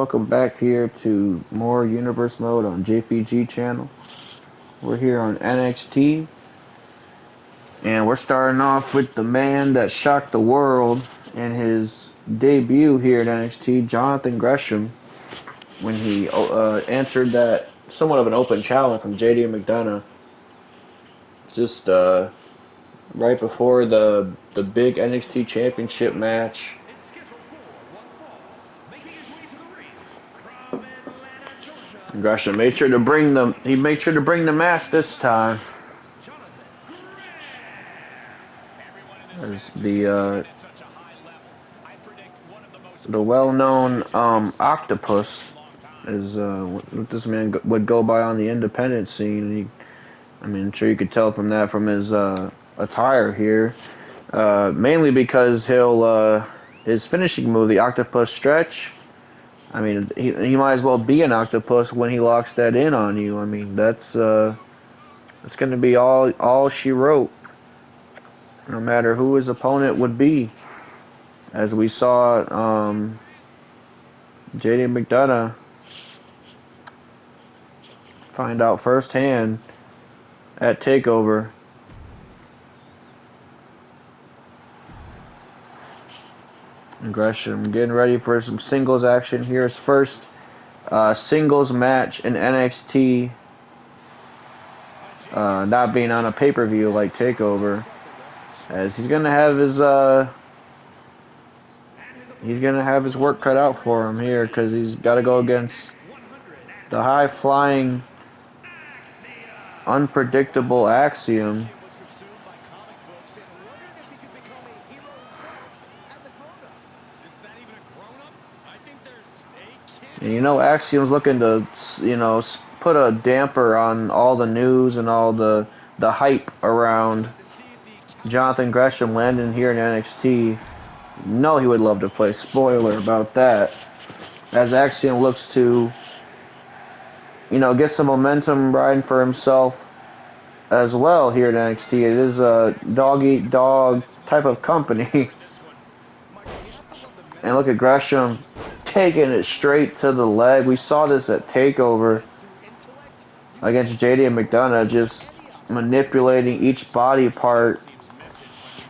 welcome back here to more Universe Mode on JPG channel. We're here on NXT, and we're starting off with the man that shocked the world in his debut here at NXT, Jonathan Gresham, when he answered that somewhat of an open challenge from JD McDonough, just right before the big NXT Championship match. Gresham made sure to bring the match this time. As the well-known Octopus is what this man would go by on the independent scene. And I'm sure you could tell from that from his attire here, mainly because his finishing move, the Octopus stretch. I mean, he might as well be an octopus when he locks that in on you. I mean, that's going to be all she wrote, no matter who his opponent would be. As we saw JD McDonough find out firsthand at TakeOver. And Gresham getting ready for some singles action here. His first singles match in NXT, not being on a pay-per-view like TakeOver, as he's gonna have his work cut out for him here, because he's got to go against the high-flying, unpredictable Axiom. And Axiom's looking to, put a damper on all the news and all the hype around Jonathan Gresham landing here in NXT. He would love to play spoiler about that, as Axiom looks to, get some momentum riding for himself as well here at NXT. It is a dog-eat-dog type of company. And look at Gresham taking it straight to the leg. We saw this at TakeOver against JD McDonough, just manipulating each body part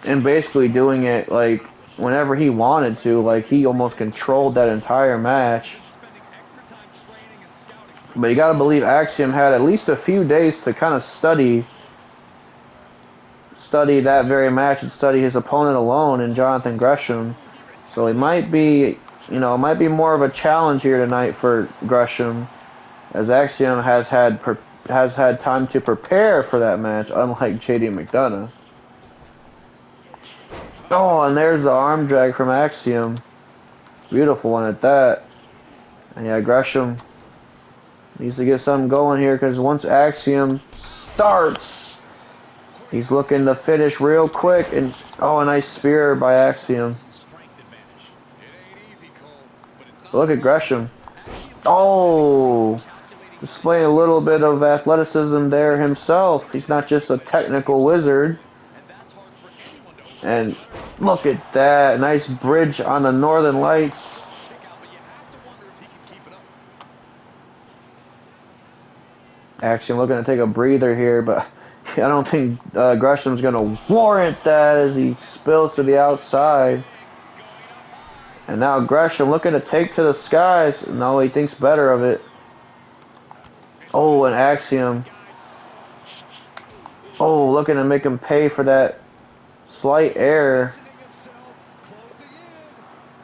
and basically doing it like whenever he wanted to. Like, he almost controlled that entire match. But you gotta believe Axiom had at least a few days to kind of study that very match and study his opponent alone in Jonathan Gresham. So it might be, more of a challenge here tonight for Gresham, as Axiom has had time to prepare for that match, unlike JD McDonough. Oh, and there's the arm drag from Axiom. Beautiful one at that. And yeah, Gresham needs to get something going here, because once Axiom starts, he's looking to finish real quick. And a nice spear by Axiom. Look at Gresham. Oh, displaying a little bit of athleticism there himself. He's not just a technical wizard. And look at that. Nice bridge on the Northern Lights. Axiom looking to take a breather here, but I don't think Gresham's going to warrant that, as he spills to the outside. And now Gresham looking to take to the skies. No, he thinks better of it. Oh, and Axiom. Oh, looking to make him pay for that slight error.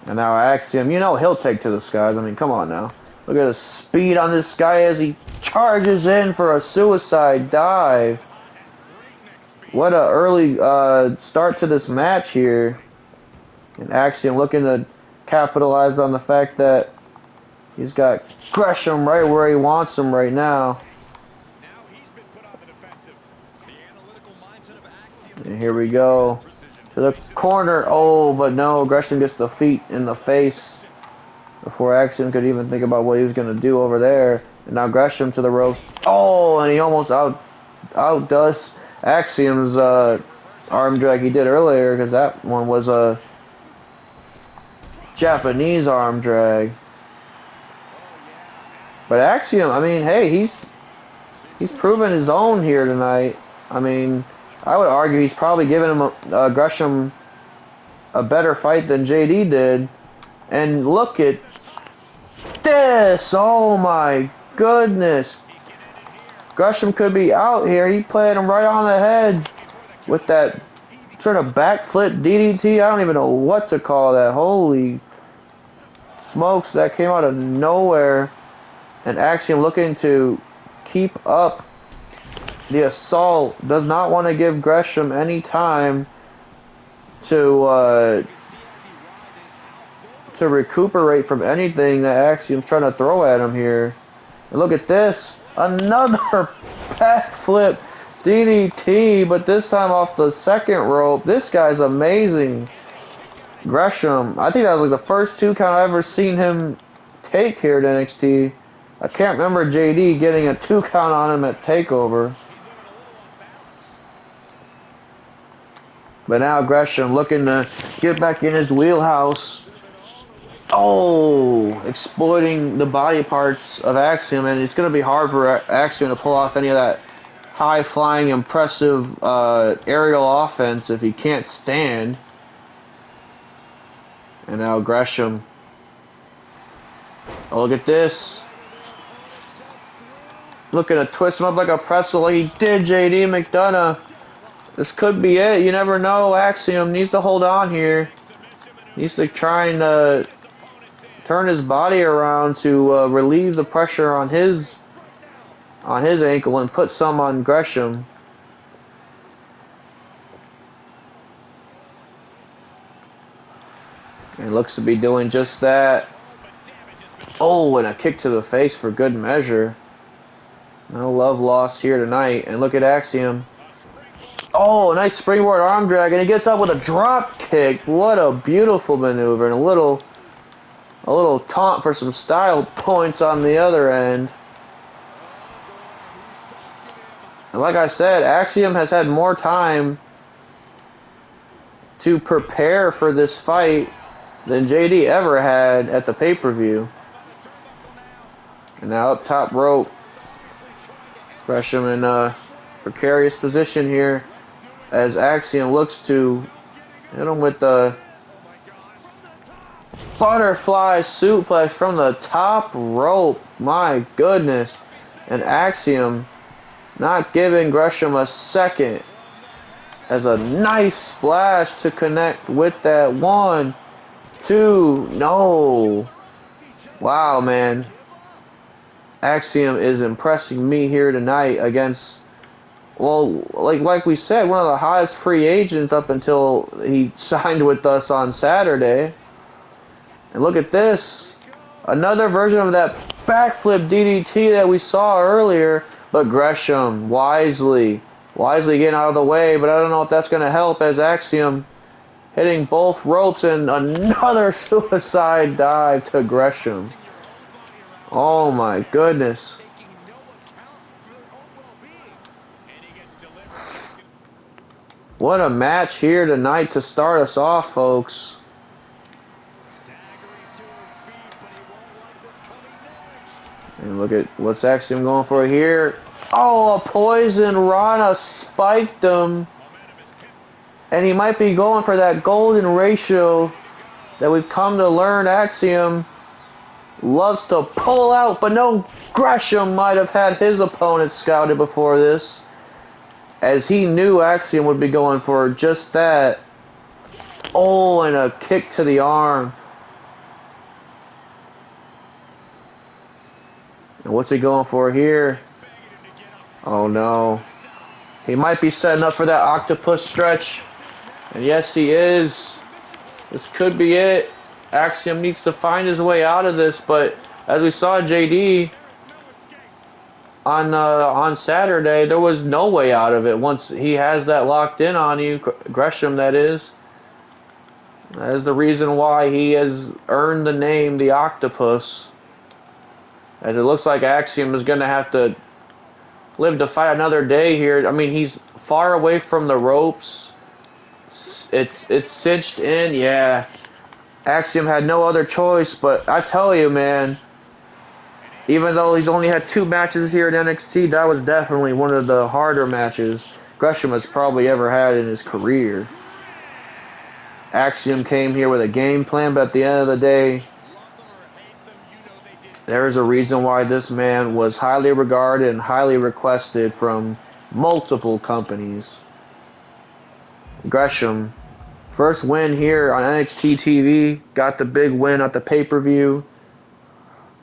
And now Axiom, he'll take to the skies. I mean, come on now. Look at the speed on this guy as he charges in for a suicide dive. What a early start to this match here. And Axiom looking to capitalize on the fact that he's got Gresham right where he wants him right now. And here we go to the corner. Oh, but no, Gresham gets the feet in the face before Axiom could even think about what he was going to do over there. And now Gresham to the ropes. Oh, and he almost outdoes Axiom's arm drag he did earlier, because that one was a Japanese arm drag. But Axiom, I mean, hey, he's proven his own here tonight. I mean, I would argue he's probably given him Gresham a better fight than JD did. And look at this! Oh my goodness! Gresham could be out here. He played him right on the head with that sort of backflip DDT. I don't even know what to call that. Holy smokes, that came out of nowhere. And Axiom looking to keep up the assault. Does not want to give Gresham any time to recuperate from anything that Axiom's trying to throw at him here. And look at this. Another backflip DDT, but this time off the second rope. This guy's amazing. Gresham, I think that was like the first 2 count I've ever seen him take here at NXT. I can't remember JD getting a 2 count on him at TakeOver. But now Gresham looking to get back in his wheelhouse. Oh, exploiting the body parts of Axiom, and it's going to be hard for Axiom to pull off any of that high-flying, impressive aerial offense if he can't stand. And now Gresham. Oh, look at this. Looking to twist him up like a pretzel like he did JD McDonough. This could be it. You never know. Axiom needs to hold on here. Needs to try and turn his body around to relieve the pressure on his ankle and put some on Gresham. And looks to be doing just that. Oh, and a kick to the face for good measure. No love lost here tonight. And look at Axiom. Oh, a nice springboard arm drag, and he gets up with a drop kick. What a beautiful maneuver, and a little taunt for some style points on the other end. And like I said, Axiom has had more time to prepare for this fight than JD ever had at the pay-per-view. And now up top rope. Gresham in a precarious position here as Axiom looks to hit him with the butterfly suplex from the top rope. My goodness. And Axiom not giving Gresham a second as a nice splash to connect with that 1, 2, no. Wow, man. Axiom is impressing me here tonight against, well, like we said, one of the highest free agents up until he signed with us on Saturday. And look at this. Another version of that backflip DDT that we saw earlier, but Gresham wisely getting out of the way, but I don't know if that's going to help as Axiom hitting both ropes and another suicide dive to Gresham. Oh my goodness. What a match here tonight to start us off, folks. And look at what's Axiom going for here. Oh, a poison Rana spiked him. And he might be going for that golden ratio that we've come to learn Axiom loves to pull out. But no, Gresham might have had his opponent scouted before this, as he knew Axiom would be going for just that. Oh, and a kick to the arm. And what's he going for here? Oh no. He might be setting up for that Octopus stretch. And yes, he is. This could be it. Axiom needs to find his way out of this, but as we saw JD on Saturday, there was no way out of it once he has that locked in on you, Gresham, that is. That is the reason why he has earned the name the Octopus. As it looks like Axiom is going to have to live to fight another day here. I mean, he's far away from the ropes. It's cinched in, yeah. Axiom had no other choice, but I tell you, man, Even though he's only had 2 matches here at NXT, that was definitely one of the harder matches Gresham has probably ever had in his career. Axiom came here with a game plan, but at the end of the day, there is a reason why this man was highly regarded and highly requested from multiple companies. Gresham, first win here on NXT TV, got the big win at the pay-per-view,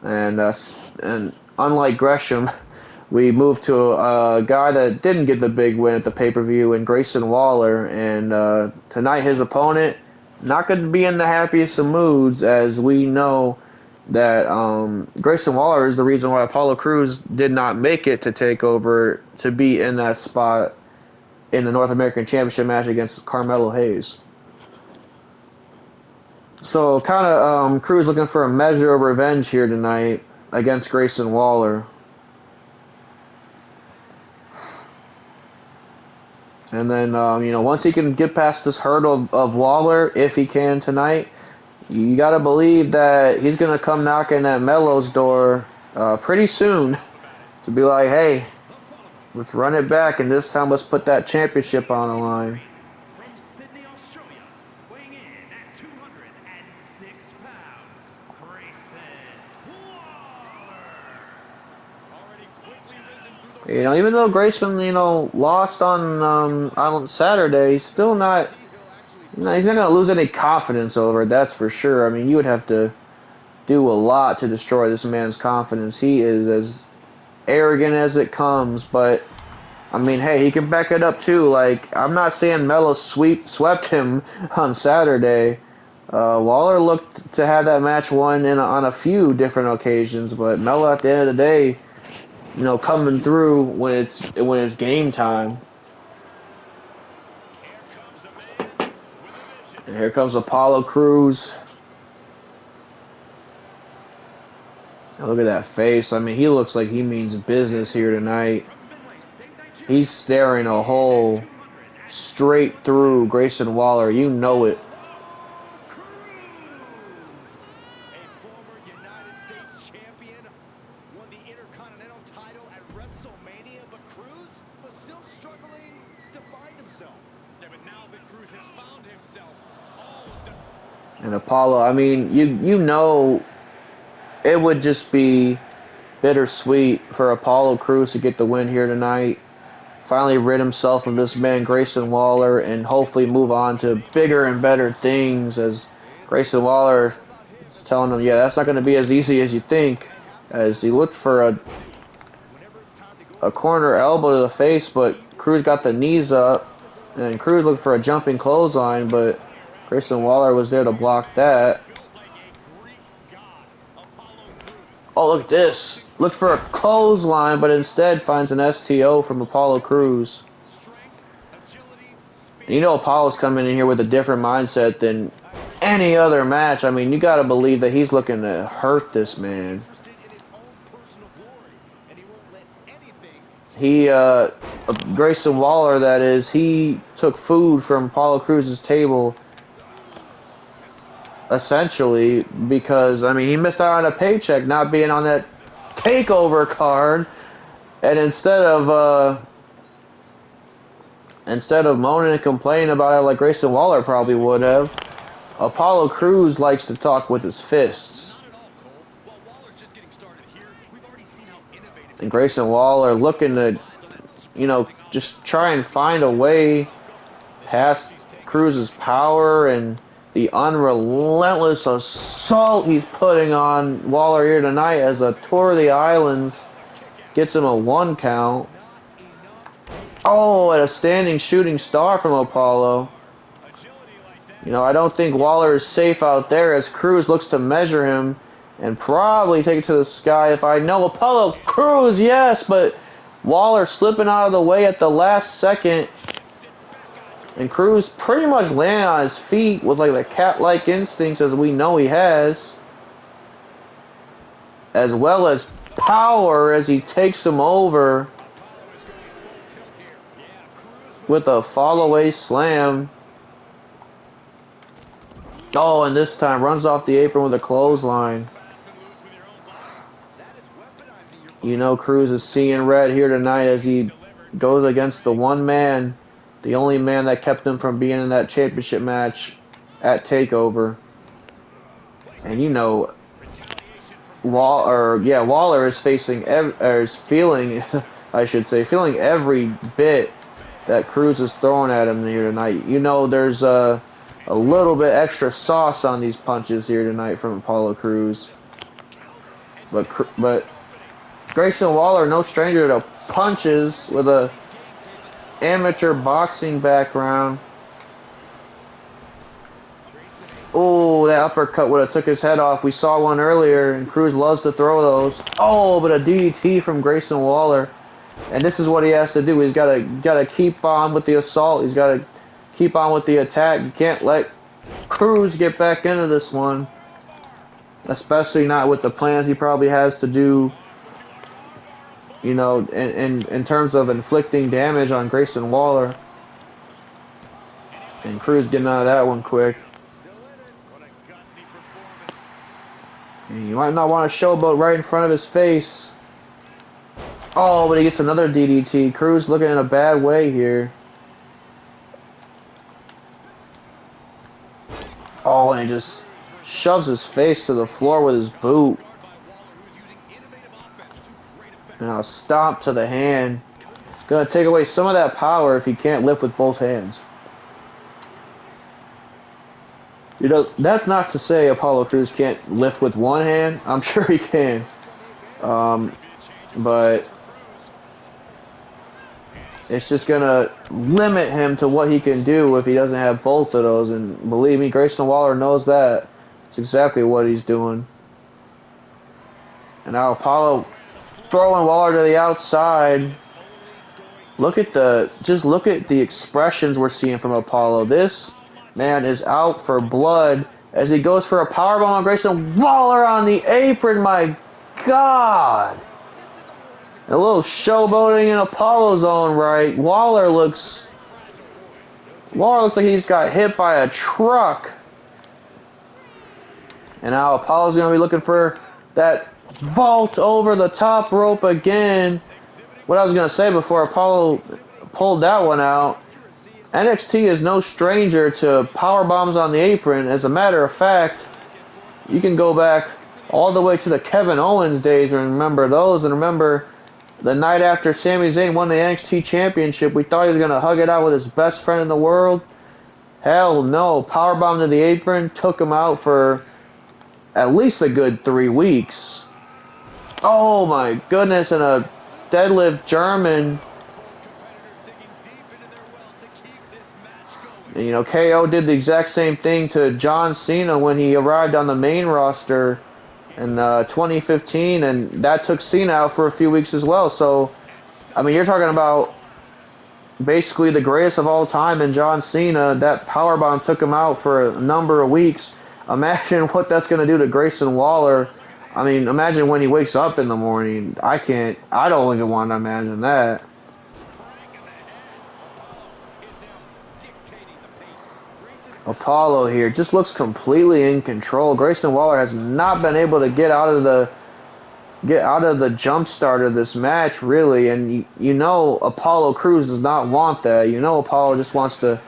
and unlike Gresham, we moved to a guy that didn't get the big win at the pay-per-view in Grayson Waller, and tonight his opponent not going to be in the happiest of moods, as we know that Grayson Waller is the reason why Apolo Crews did not make it to take over to be in that spot in the North American Championship match against Carmelo Hayes. So kind of Crews looking for a measure of revenge here tonight against Grayson Waller. And then, once he can get past this hurdle of Waller, if he can tonight, you got to believe that he's going to come knocking at Melo's door pretty soon to be like, hey, let's run it back, and this time let's put that championship on the line. From Sydney, Australia, weighing in at 206 pounds, Grayson Waller. Even though Grayson, lost on Saturday, he's still not. He's not going to lose any confidence over it. That's for sure. I mean, you would have to do a lot to destroy this man's confidence. He is as arrogant as it comes, but I mean, hey, he can back it up too. Like, I'm not saying Melo swept him on Saturday. Waller looked to have that match won on a few different occasions, but Melo at the end of the day, coming through when it's game time. And here comes Apolo Crews. Look at that face. I mean, he looks like he means business here tonight. He's staring a hole straight through Grayson Waller. You know it. A former United States champion, won the Intercontinental title at WrestleMania, but Crews was still struggling to find himself. Yeah, but now that Crews has found himself, and Apollo, I mean, you know, it would just be bittersweet for Apollo Crews to get the win here tonight. Finally rid himself of this man, Grayson Waller, and hopefully move on to bigger and better things, as Grayson Waller is telling him, yeah, that's not going to be as easy as you think, as he looked for a corner elbow to the face, but Crews got the knees up, and Crews looked for a jumping clothesline, but Grayson Waller was there to block that. Oh, look at this. Looked for a clothesline, but instead finds an STO from Apollo Crews. And Apollo's coming in here with a different mindset than any other match. I mean, you got to believe that he's looking to hurt this man. Grayson Waller, that is, he took food from Apollo Crews' table, essentially, because, I mean, he missed out on a paycheck not being on that takeover card, and instead of moaning and complaining about it like Grayson Waller probably would have, Apollo Crews likes to talk with his fists. And Grayson Waller looking to, just try and find a way past Crews' power and the unrelentless assault he's putting on Waller here tonight, as a tour of the islands gets him a 1 count. Oh, and a standing shooting star from Apollo. I don't think Waller is safe out there, as Crews looks to measure him and probably take it to the sky. If I know Apollo Crews, yes, but Waller slipping out of the way at the last second. And Crews pretty much landing on his feet with like the cat-like instincts as we know he has. As well as power as he takes him over with a fall-away slam. Oh, and this time runs off the apron with a clothesline. You know Crews is seeing red here tonight as he goes against the one man, the only man that kept him from being in that championship match at TakeOver. And you know, Waller is is feeling, I should say, feeling every bit that Crews is throwing at him here tonight. You know, there's a little bit extra sauce on these punches here tonight from Apolo Crews. But Grayson Waller, no stranger to punches with a amateur boxing background. Oh, that uppercut would have took his head off. We saw one earlier, and Crews loves to throw those. Oh, but a DDT from Grayson Waller. And this is what he has to do. He's gotta keep on with the assault. He's gotta keep on with the attack. You can't let Crews get back into this one. Especially not with the plans he probably has to do, you know, in terms of inflicting damage on Grayson Waller. And Crews getting out of that one quick. And you might not want to showboat right in front of his face. Oh, but he gets another DDT. Crews looking in a bad way here. Oh, and he just shoves his face to the floor with his boot. And a stomp to the hand. Gonna take away some of that power if he can't lift with both hands. You know, that's not to say Apolo Crews can't lift with one hand. I'm sure he can. But it's just going to limit him to what he can do if he doesn't have both of those. And believe me, Grayson Waller knows that. It's exactly what he's doing. And now Apollo throwing Waller to the outside. Look at the expressions we're seeing from Apollo. This man is out for blood as he goes for a powerbomb on Grayson Waller on the apron. My God. A little showboating in Apollo's own right. Waller looks like he's got hit by a truck. And now Apollo's going to be looking for that vault over the top rope again. What I was going to say before Apollo pulled that one out, NXT is no stranger to power bombs on the apron. As a matter of fact, you can go back all the way to the Kevin Owens days and remember those. And remember the night after Sami Zayn won the NXT Championship, we thought he was going to hug it out with his best friend in the world. Hell no. Powerbomb to the apron, took him out for at least a good 3 weeks. Oh my goodness, and a deadlift German. And, you know, KO did the exact same thing to John Cena when he arrived on the main roster in 2015, and that took Cena out for a few weeks as well. So, I mean, you're talking about basically the greatest of all time in John Cena. That powerbomb took him out for a number of weeks. Imagine what that's going to do to Grayson Waller. I mean, imagine when he wakes up in the morning. I don't even want to imagine that. Apollo here just looks completely in control. Grayson Waller has not been able to get out of the jump start of this match, really. And you know Apolo Crews does not want that. You know Apollo just wants to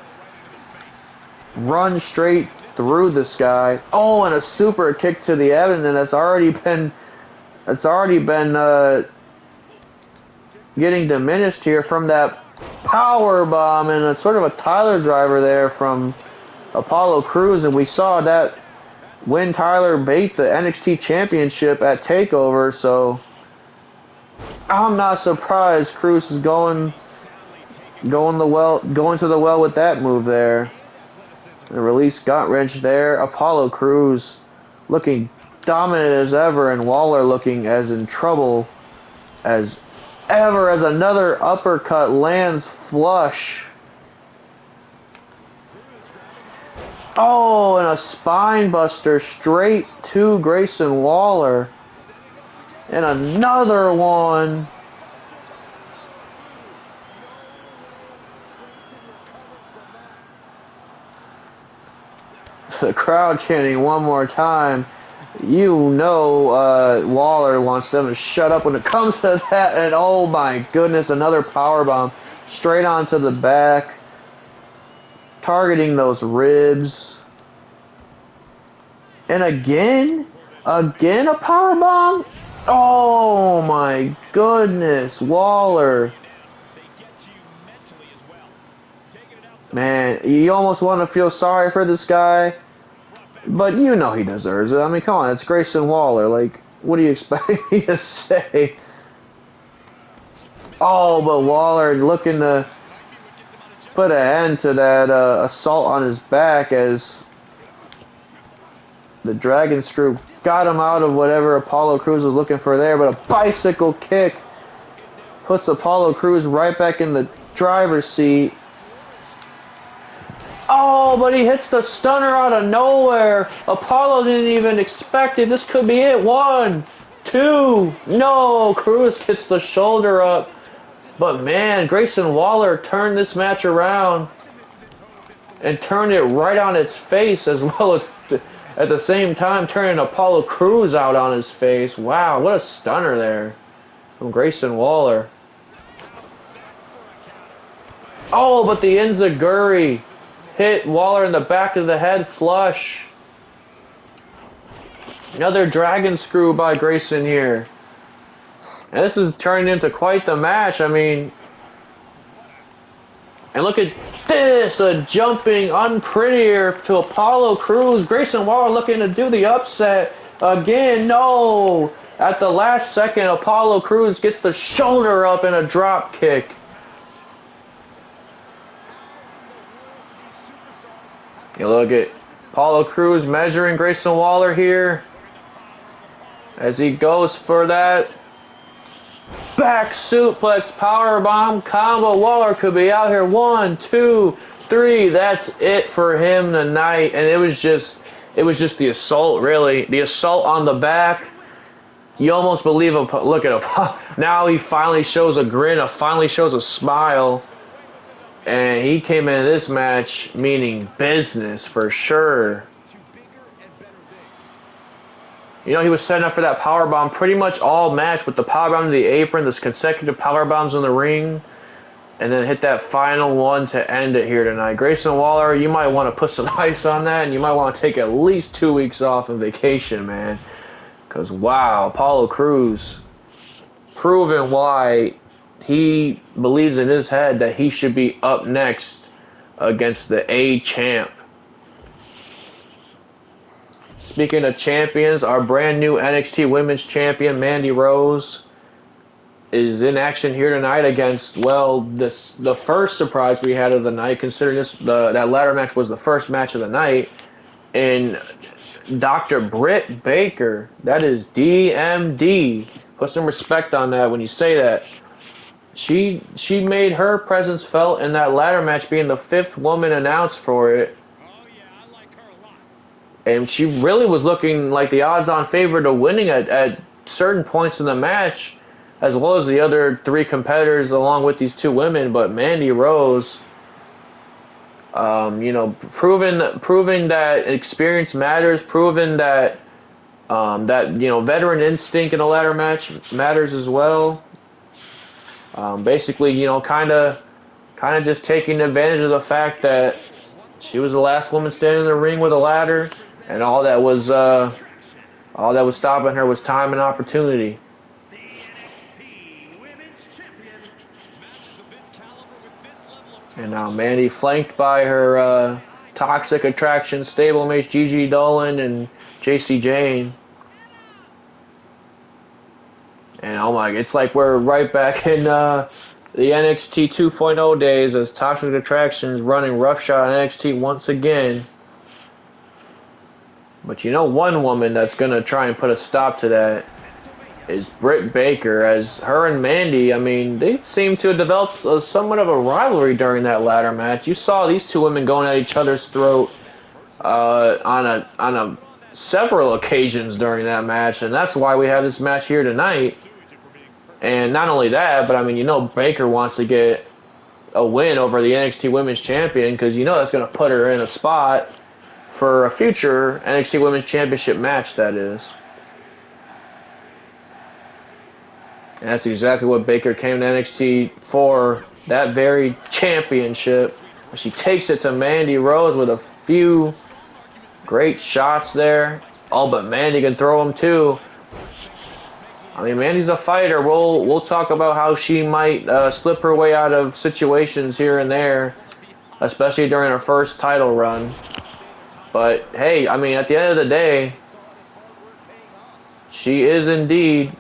run straight through this guy. Oh, and a super kick to the abdomen that's already been getting diminished here from that power bomb and a sort of a Tyler driver there from Apolo Crews. And we saw that when Tyler bait the NXT Championship at TakeOver, so I'm not surprised Crews is going to the well with that move there. The release gut wrench there. Apolo Crews looking dominant as ever, and Waller looking as in trouble as ever as another uppercut lands flush. Oh, and a spine buster straight to Grayson Waller. And another one. The crowd chanting one more time. You know Waller wants them to shut up when it comes to that, and oh my goodness, another power bomb straight onto the back, targeting those ribs. And again a power bomb. Oh my goodness, Waller. Man, you almost want to feel sorry for this guy, but you know he deserves it. I mean, come on, it's Grayson Waller. Like, what do you expect me to say? Oh, but Waller looking to put an end to that assault on his back as the Dragon Screw got him out of whatever Apollo Crews was looking for there, but a bicycle kick puts Apollo Crews right back in the driver's seat. Oh, but he hits the stunner out of nowhere. Apollo didn't even expect it. This could be it. 1, 2. No, Crews gets the shoulder up. But man, Grayson Waller turned this match around and turned it right on its face, as well as at the same time turning Apollo Crews out on his face. Wow, what a stunner there from Grayson Waller. Oh, but the enziguri hit Waller in the back of the head flush. Another dragon screw by Grayson here. And this is turning into quite the match. I mean, and look at this, a jumping unprettier to Apollo Crews. Grayson Waller looking to do the upset again. No! At the last second, Apollo Crews gets the shoulder up in a drop kick. You look at Apollo Crews measuring Grayson Waller here as he goes for that back suplex powerbomb combo. Waller could be out here. 1, 2, 3. That's it for him tonight. And it was just the assault, really. The assault on the back. You almost believe him. Look at him. Now he finally shows a grin. Finally shows a smile. And he came into this match meaning business for sure. You know, he was setting up for that powerbomb pretty much all match with the powerbomb to the apron, this consecutive powerbombs in the ring, and then hit that final one to end it here tonight. Grayson Waller, you might want to put some ice on that, and you might want to take at least 2 weeks off on vacation, man. Because, wow, Apollo Crews proving why he believes in his head that he should be up next against the A-Champ. Speaking of champions, our brand new NXT Women's Champion, Mandy Rose, is in action here tonight against, well, the first surprise we had of the night, considering that ladder match was the first match of the night, in Dr. Britt Baker. That is DMD. Put some respect on that when you say that. She made her presence felt in that ladder match, being the 5th woman announced for it. And she really was looking like the odds-on favorite of winning at certain points in the match, as well as the other 3 competitors along with these 2 women. But Mandy Rose, you know, proving that experience matters, proving that that, you know, veteran instinct in a ladder match matters as well. Basically, you know, kind of just taking advantage of the fact that she was the last woman standing in the ring with a ladder, and all that was stopping her was time and opportunity. And now Mandy, flanked by her Toxic Attraction stablemates Gigi Dolan and JC Jane. And oh my, it's like we're right back in the NXT 2.0 days as Toxic Attraction is running roughshod on NXT once again. But you know, one woman that's going to try and put a stop to that is Britt Baker, as her and Mandy, I mean, they seem to have developed somewhat of a rivalry during that ladder match. You saw these 2 women going at each other's throat on several occasions during that match, and that's why we have this match here tonight. And not only that, but I mean, you know, Baker wants to get a win over the NXT Women's Champion, because you know that's going to put her in a spot for a future NXT Women's Championship match, that is. And that's exactly what Baker came to NXT for, that very championship. She takes it to Mandy Rose with a few great shots there. Oh, but Mandy can throw them too. I mean, Mandy's a fighter. We'll talk about how she might slip her way out of situations here and there, especially during her first title run. But hey, I mean, at the end of the day, she is indeed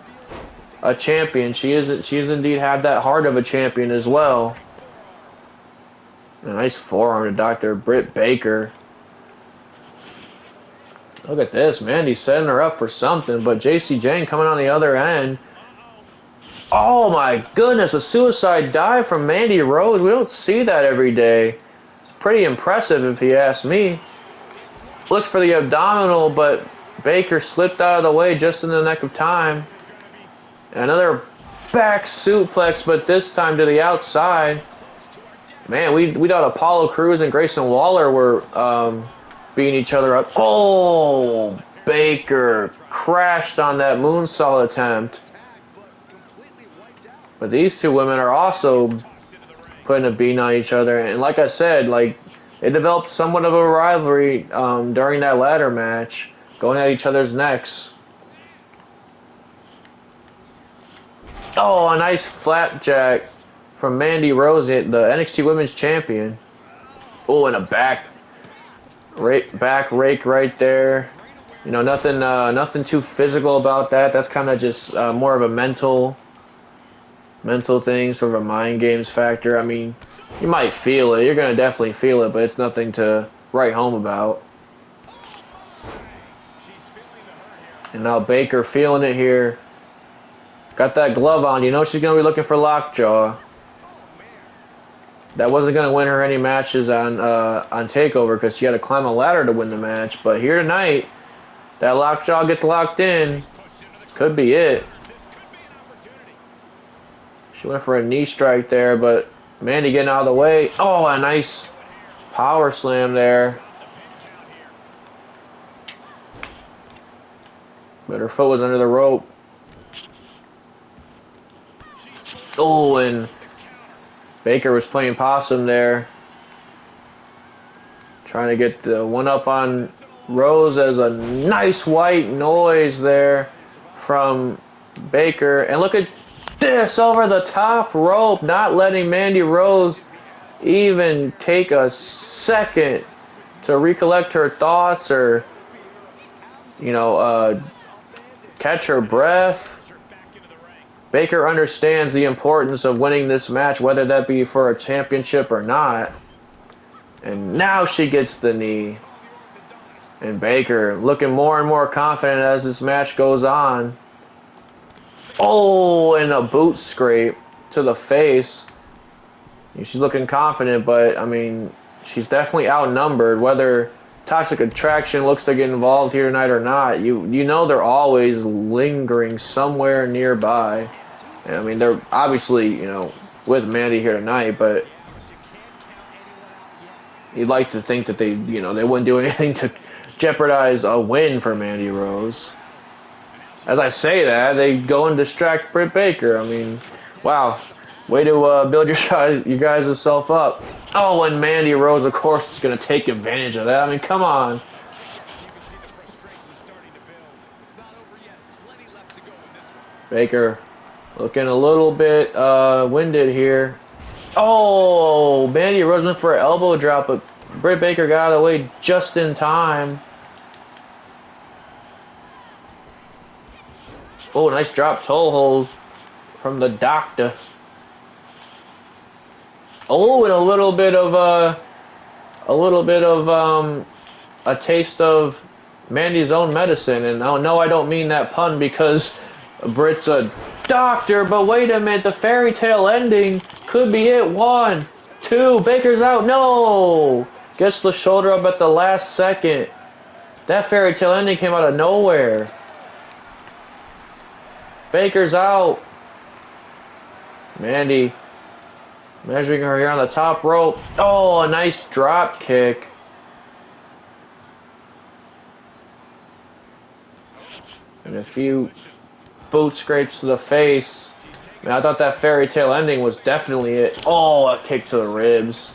a champion. She is indeed had that heart of a champion as well. A nice forearm to Dr. Britt Baker. Look at this, Mandy's setting her up for something, but JC Jane coming on the other end. Oh my goodness, a suicide dive from Mandy Rose. We don't see that every day. It's pretty impressive if you ask me. Looks for the abdominal, but Baker slipped out of the way just in the nick of time. Another back suplex, but this time to the outside. Man, we thought Apollo Crews and Grayson Waller were beating each other up. Oh, Baker crashed on that moonsault attempt. But these two women are also putting a beating on each other. And like I said, like, they developed somewhat of a rivalry during that ladder match, going at each other's necks. Oh, a nice flapjack from Mandy Rose, the NXT Women's Champion. Oh, and a back rake right there. You know, nothing too physical about that. That's kind of just more of a mental thing, sort of a mind games factor. I mean, you might feel it. You're gonna definitely feel it, but it's nothing to write home about. And now Baker feeling it here. Got that glove on. You know she's gonna be looking for lockjaw. That wasn't gonna win her any matches on Takeover because she had to climb a ladder to win the match. But here tonight, that lockjaw gets locked in. Could be it. She went for a knee strike there, but Mandy getting out of the way. Oh, a nice power slam there. But her foot was under the rope. Oh, and Baker was playing possum there. Trying to get the one up on Rose as a nice white noise there from Baker. And look at this over the top rope, not letting Mandy Rose even take a second to recollect her thoughts or, you know, catch her breath. Baker understands the importance of winning this match, whether that be for a championship or not. And now she gets the knee. And Baker looking more and more confident as this match goes on. Oh, and a boot scrape to the face. She's looking confident, but, I mean, she's definitely outnumbered. Whether Toxic Attraction looks to get involved here tonight or not, you know they're always lingering somewhere nearby. And, I mean, they're obviously, you know, with Mandy here tonight, but you'd like to think that they, you know, they wouldn't do anything to jeopardize a win for Mandy Rose. As I say that, they go and distract Britt Baker. I mean, wow. Way to build your guys' self up. Oh, and Mandy Rose, of course, is going to take advantage of that. I mean, come on. Baker looking a little bit winded here. Oh, Mandy Rose went for an elbow drop, but Britt Baker got out of the way just in time. Oh, nice drop toe hold from the Doctor. Oh, and a little bit of a taste of Mandy's own medicine. And no, I don't mean that pun because Britt's a doctor. But wait a minute, the fairy tale ending could be it. 1, 2, Baker's out. No, gets the shoulder up at the last second. That fairy tale ending came out of nowhere. Baker's out. Mandy measuring her here on the top rope. Oh, a nice drop kick. and a few boot scrapes to the face. Man, I thought that fairy tale ending was definitely it. Oh, a kick to the ribs.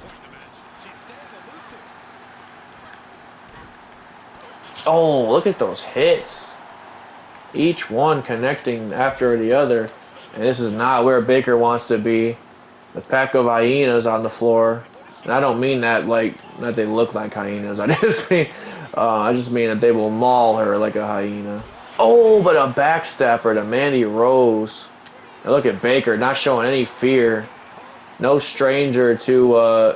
Oh, look at those hits. Each one connecting after the other. And this is not where Baker wants to be. The pack of hyenas on the floor. And I don't mean that like that they look like hyenas. I just mean that they will maul her like a hyena. Oh, but a backstabber to Mandy Rose. And look at Baker not showing any fear. No stranger to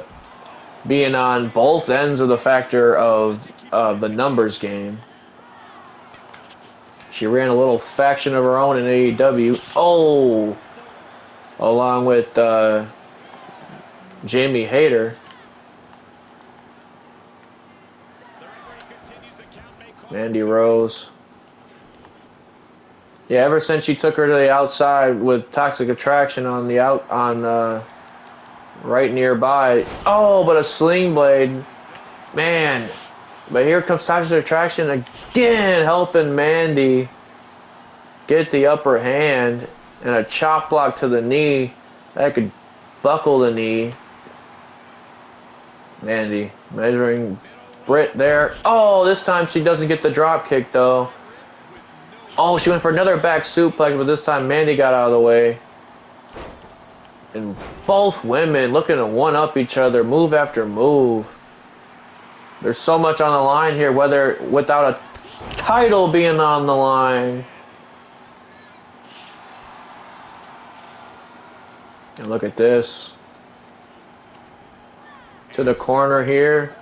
being on both ends of the factor of the numbers game. She ran a little faction of her own in AEW. Oh, along with Jamie Hayter. Mandy Rose. Yeah, ever since she took her to the outside with Toxic Attraction on the right nearby. Oh, but a sling blade. Man. But here comes Toxic Attraction again, helping Mandy get the upper hand. And a chop block to the knee. That could buckle the knee. Mandy measuring Britt there. Oh, this time she doesn't get the drop kick though. Oh, she went for another back suplex, but this time Mandy got out of the way. And both women looking to one-up each other, move after move. There's so much on the line here, without a title being on the line. And look at this. To the corner here.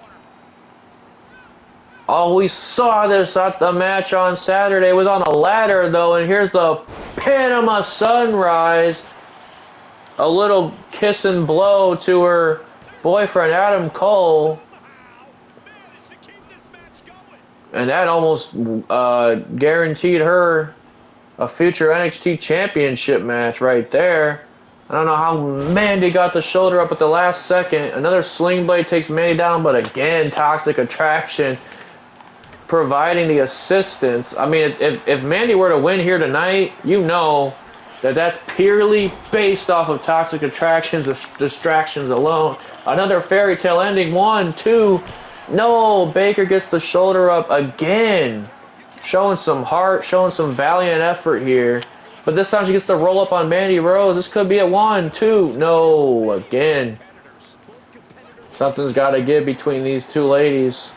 Oh, we saw this at the match on Saturday. It was on a ladder, though, and here's the Panama Sunrise. A little kiss and blow to her boyfriend, Adam Cole. And that almost guaranteed her a future NXT Championship match right there. I don't know how Mandy got the shoulder up at the last second. Another sling blade takes Mandy down, but again, Toxic Attraction providing the assistance. I mean, if Mandy were to win here tonight, you know that that's purely based off of Toxic Attraction's distractions alone. Another fairy tale ending. 1, 2. No, Baker gets the shoulder up again. Showing some heart, showing some valiant effort here. But this time she gets the roll up on Mandy Rose. This could be a 1, 2. No, again. Something's got to give between these two ladies.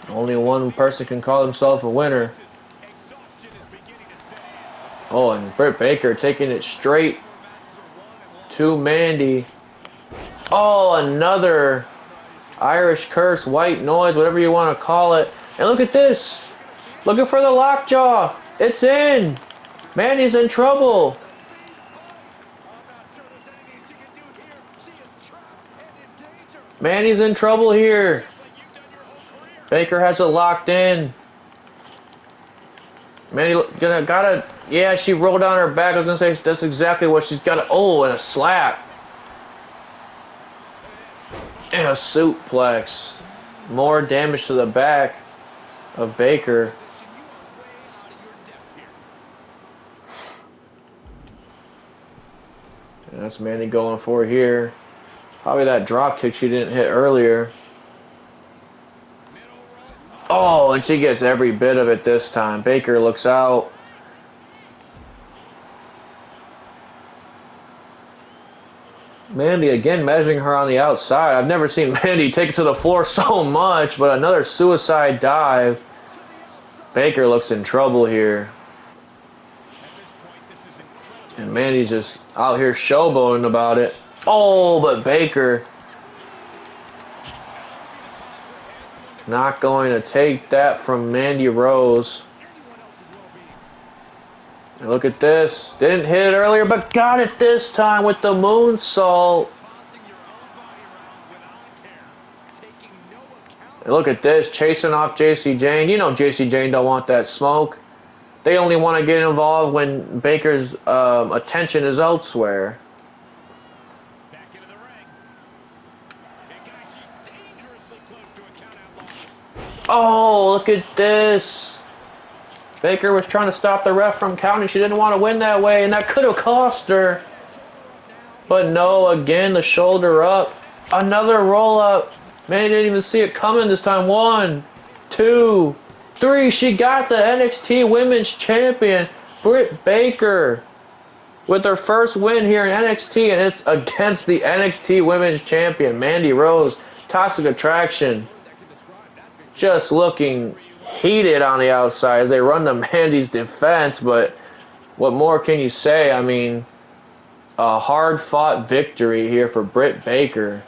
Only one person can call himself a winner. Oh, and Britt Baker taking it straight to Mandy. Oh, another Irish curse, white noise, whatever you want to call it. And look at this. Looking for the lockjaw. It's in. Mandy's in trouble. Mandy's in trouble here. Baker has it locked in. Mandy gotta, yeah, she rolled down her back. I was gonna say that's exactly what she's got. Oh, and a slap. And a suplex. More damage to the back of Baker. And that's Mandy going for here. Probably that drop kick she didn't hit earlier. Oh, and she gets every bit of it this time. Baker looks out. Mandy again measuring her on the outside. I've never seen Mandy take it to the floor so much, but another suicide dive. Baker looks in trouble here. And Mandy's just out here showboating about it. Oh, but Baker not going to take that from Mandy Rose. And look at this. Didn't hit it earlier, but got it this time with the moonsault. And look at this. Chasing off JC Jane. You know JC Jane don't want that smoke. They only want to get involved when Baker's attention is elsewhere. Oh, look at this. Baker was trying to stop the ref from counting. She didn't want to win that way, and that could have cost her. But no, again, the shoulder up. Another roll up. Man, didn't even see it coming this time. 1, 2, 3. She got the NXT Women's Champion, Britt Baker, with her first win here in NXT, and it's against the NXT Women's Champion, Mandy Rose. Toxic Attraction just looking heated on the outside. They run to Mandy's defense, but what more can you say? I mean, a hard-fought victory here for Britt Baker.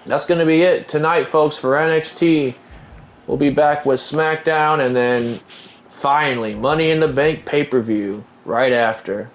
That's going to be it tonight, folks, for NXT. We'll be back with SmackDown, and then finally Money in the Bank pay-per-view right after.